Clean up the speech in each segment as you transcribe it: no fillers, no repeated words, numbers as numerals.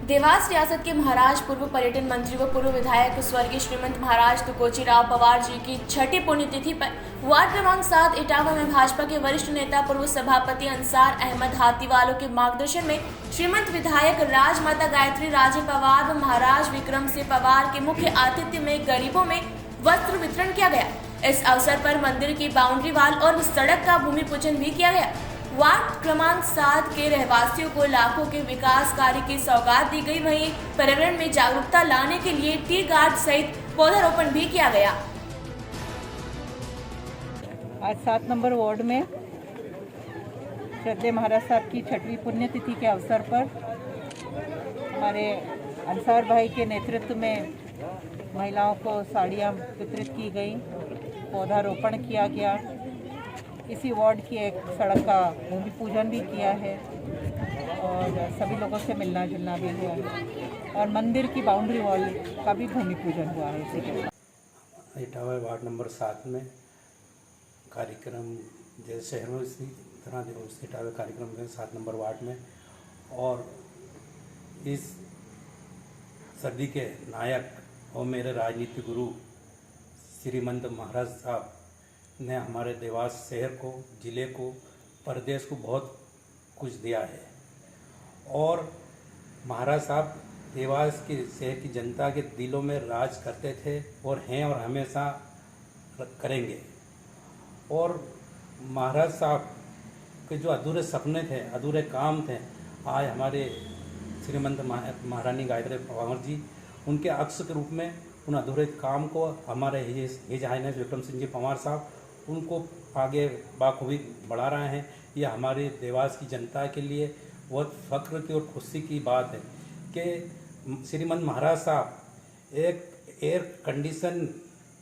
देवास रियासत के महाराज पूर्व पर्यटन मंत्री व पूर्व विधायक स्वर्गीय श्रीमंत महाराज तुकोजी राव पवार जी की छठी पुण्यतिथि पर वार्ड क्रमांक 7 इटावा में भाजपा के वरिष्ठ नेता पूर्व सभापति अंसार अहमद हाथीवालों के मार्गदर्शन में श्रीमंत विधायक राजमाता गायत्री राजे पवार व महाराज विक्रम सिंह पवार के मुख्य आतिथ्य में गरीबों में वस्त्र वितरण किया गया। इस अवसर पर मंदिर की बाउंड्री वाल और सड़क का भूमि पूजन भी किया गया। वार्ड क्रमांक 7 के रहवासियों को लाखों के विकास कार्य की सौगात दी गई। वहीं पर्यावरण में जागरूकता लाने के लिए टी गार्ड सहित पौधारोपण भी किया गया। आज 7 नंबर वार्ड में श्रद्धेय महाराज साहब की छठवीं पुण्यतिथि के अवसर पर हमारे अंसार भाई के नेतृत्व में महिलाओं को साड़ियाँ वितरित की गई, पौधारोपण किया गया। इसी वार्ड की एक सड़क का भूमि पूजन भी किया है और सभी लोगों से मिलना जुलना भी हुआ है और मंदिर की बाउंड्री वॉल का भी भूमि पूजन हुआ है। इसी के इटावा वार्ड नंबर 7 में कार्यक्रम जैसे शहर में इसी तरह इटावा कार्यक्रम है 7 नंबर वार्ड में। और इस सदी के नायक और मेरे राजनीतिक गुरु श्रीमंत महाराज साहब ने हमारे देवास शहर को, ज़िले को, प्रदेश को बहुत कुछ दिया है। और महाराज साहब देवास के शहर की जनता के दिलों में राज करते थे और हैं और हमेशा करेंगे। और महाराज साहब के जो अधूरे सपने थे, अधूरे काम थे, आज हमारे श्रीमंत महारानी गायत्री पवार जी उनके अक्ष के रूप में उन अधूरे काम को हमारे हिज हाइनेस विक्रम सिंह जी पंवार साहब उनको आगे बाखूबी बढ़ा रहे हैं। यह हमारे देवास की जनता के लिए बहुत फ़ख्र की और खुशी की बात है कि श्रीमंत महाराज साहब एक एयर कंडीशन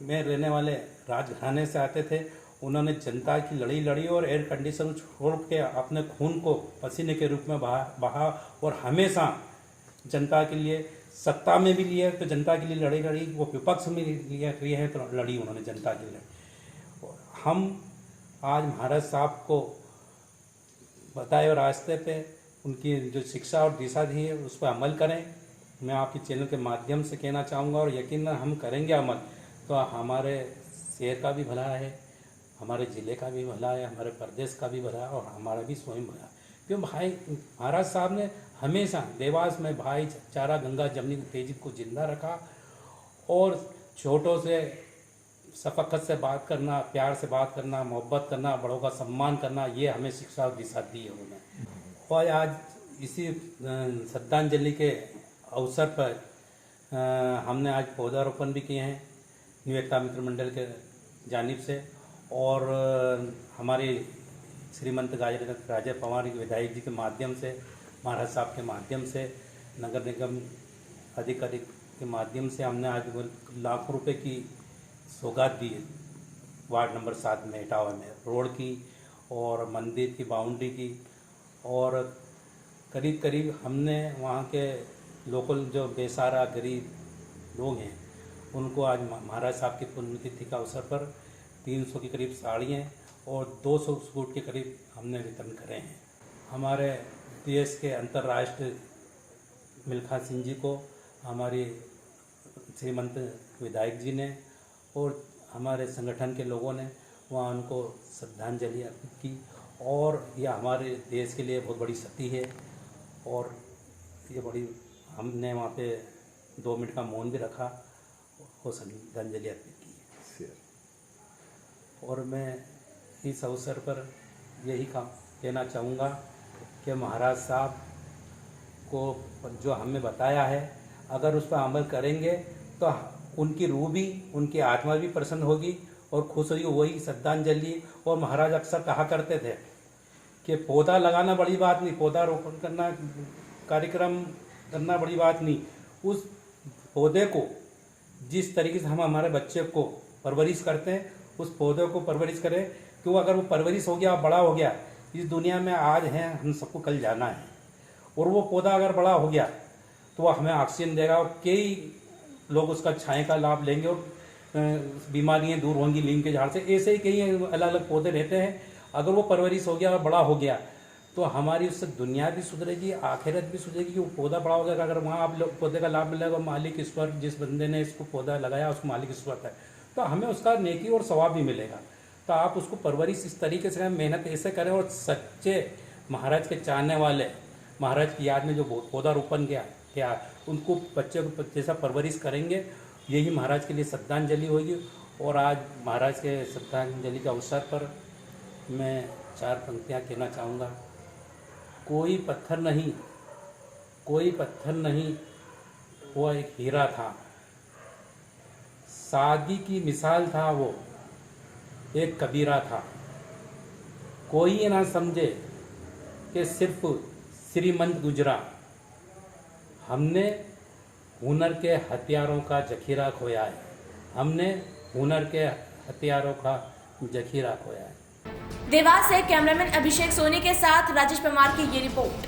में रहने वाले राजघराने से आते थे। उन्होंने जनता की लड़ी लड़ी और एयर कंडीशन छोड़ के अपने खून को पसीने के रूप में बहा और हमेशा जनता के लिए सत्ता में भी लिए तो जनता के लिए लड़ी, वो विपक्ष में लिए हैं तो लड़ी उन्होंने जनता के लिए। हम आज महाराज साहब को बताए रास्ते पे उनकी जो शिक्षा और दिशा दी है उस पर अमल करें। मैं आपके चैनल के माध्यम से कहना चाहूँगा और यकीनन हम करेंगे अमल तो हमारे शहर का भी भला है, हमारे ज़िले का भी भला है, हमारे प्रदेश का भी भला है और हमारा भी स्वयं भला। क्यों भाई महाराज साहब ने हमेशा देवास में भाईचारा, गंगा जमनी तेजी को जिंदा रखा और छोटों से शफकत से बात करना, प्यार से बात करना, मोहब्बत करना, बड़ों का सम्मान करना, ये हमें शिक्षा और दिशा दी है उन्होंने। और आज इसी श्रद्धांजलि के अवसर पर हमने आज पौधारोपण भी किए हैं न्यू एकता मित्र मंडल के जानिब से और हमारे श्रीमंत गायत्री राजे पवार विधायक जी के माध्यम से, महाराज साहब के माध्यम से, नगर निगम अधिकारी के माध्यम से हमने आज लाखों रुपए की सौगात दी है वार्ड नंबर 7 में इटावा में, रोड की और मंदिर की बाउंड्री की। और करीब करीब हमने वहाँ के लोकल जो बेसहारा गरीब लोग हैं उनको आज महाराज साहब की पुण्यतिथि का अवसर पर 300 के करीब साड़ियाँ और 200 सूट के करीब हमने वितरण करे हैं। हमारे देश के अंतर्राष्ट्रीय मिल्खा सिंह जी को हमारी श्रीमंत विधायक जी ने और हमारे संगठन के लोगों ने वहाँ उनको श्रद्धांजलि अर्पित की और यह हमारे देश के लिए बहुत बड़ी क्षति है और ये बड़ी हमने वहाँ पे 2 मिनट का मौन भी रखा और श्रद्धांजलि अर्पित की। और मैं इस अवसर पर यही कहना चाहूँगा कि महाराज साहब को जो हमें बताया है अगर उस पर अमल करेंगे तो उनकी रूह भी, उनकी आत्मा भी प्रसन्न होगी और खुश होगी। वही श्रद्धांजलि। और महाराज अक्सर कहा करते थे कि पौधा लगाना बड़ी बात नहीं, पौधा रोपण करना, कार्यक्रम करना बड़ी बात नहीं, उस पौधे को जिस तरीके से हम हमारे बच्चे को परवरिश करते हैं उस पौधे को परवरिश करें। क्यों अगर वो परवरिश हो गया, बड़ा हो गया, इस दुनिया में आज हैं, हम सबको कल जाना है। और वो पौधा अगर बड़ा हो गया तो वो हमें ऑक्सीजन देगा और कई लोग उसका छाया का लाभ लेंगे और बीमारियां दूर होंगी नीम के झाड़ से। ऐसे ही कई अलग अलग पौधे रहते हैं। अगर वो परवरिश हो गया और बड़ा हो गया तो हमारी उससे दुनिया भी सुधरेगी, आखिरत भी सुधरेगी। कि वो पौधा बड़ा होगा, अगर वहाँ आप लोग पौधे का लाभ मिलेगा, मालिक ईश्वर, जिस बंदे ने इसको पौधा लगाया उसको मालिक ईश्वर है, तो हमें उसका नेकी और सवाब भी मिलेगा। तो आप उसको परवरिश इस तरीके से करें, मेहनत ऐसे करें, और सच्चे महाराज के चाहने वाले महाराज की याद में जो पौधा रोपण किया उनको बच्चे को जैसा परवरिश करेंगे, यही महाराज के लिए श्रद्धांजलि होगी। और आज महाराज के श्रद्धांजलि के अवसर पर मैं 4 पंक्तियाँ कहना चाहूँगा। कोई पत्थर नहीं, वो एक हीरा था, सादगी की मिसाल था, वो एक कबीरा था। कोई ये ना समझे कि सिर्फ श्रीमंत गुजरा, हमने हुनर के हथियारों का जखीरा खोया है, हमने हुनर के हथियारों का जखीरा खोया है। देवास से कैमरामैन अभिषेक सोनी के साथ राजेश परमार की ये रिपोर्ट।